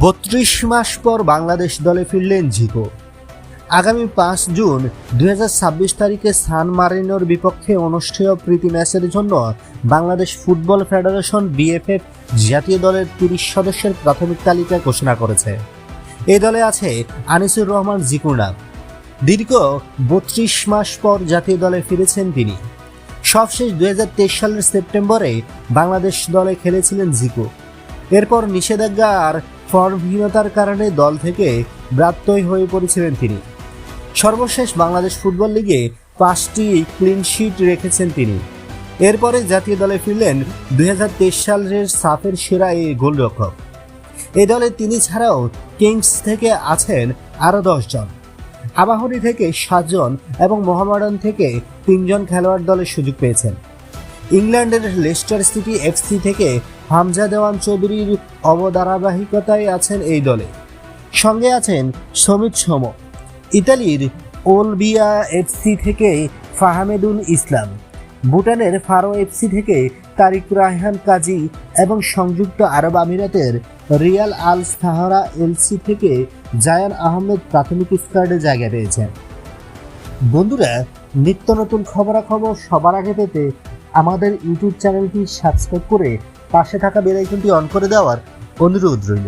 32 মাস পর বাংলাদেশ দলে ফিরলেন জিকো। আগামী 5 জুন 2026 তারিখে সান মারিনোর বিপক্ষে অনুষ্ঠেয় প্রীতি ম্যাচের জন্য বাংলাদেশ ফুটবল ফেডারেশন বিএফএফ জাতীয় দলের 30 সদস্যের প্রাথমিক তালিকা ঘোষণা করেছে। এই দলে আছে আনিসুর রহমান জিকুর নাম। দীর্ঘ 32 মাস পর জাতীয় দলে ফিরেছেন তিনি। সবশেষ 2023 সালের সেপ্টেম্বরে বাংলাদেশ দলে খেলেছিলেন জিকো। এরপর নিষেধাজ্ঞা আর ফর্মহীনতার কারণে দল থেকে ব্রাত্যই হয়ে পড়েছিলেন তিনি। সর্বশেষ বাংলাদেশ ফুটবল লিগে 5টি ক্লিনশিট রেখেছেন তিনি। এরপরে জাতীয় দলে ফিরলেন 2023 সালের সাফের সেরা এই গোলরক্ষক। এই দলে তিনি ছাড়াও কিংস থেকে আছেন আরও 10 জন, আবাহনী থেকে 7 জন এবং মোহামেডান থেকে 3 জন খেলোয়াড় দলে সুযোগ পেয়েছেন। ইংল্যান্ডের লেস্টার সিটি এফসি থেকে হামজা দেওয়ান চৌধুরীর অবধারাবাহিকতায় আছেন এই দলে। সঙ্গে আছেন সমিত সোম। ইতালির ওলবিয়া এফসি থেকে ফাহামেদুল ইসলাম, ভুটানের ফারো এফসি থেকে তারিক রায়হান কাজী এবং সংযুক্ত আরব আমিরাতের রিয়াল আল সাহারা এলসি থেকে জায়ান আহমেদ প্রাথমিক স্কোয়াডে জায়গা পেয়েছেন। বন্ধুরা, নিত্য নতুন খবরাখবর সবার আগে পেতে আমাদের ইউটিউব চ্যানেলটি সাবস্ক্রাইব করে পাশে থাকা বেল আইকনটি অন করে দেওয়ার অনুরোধ রইল।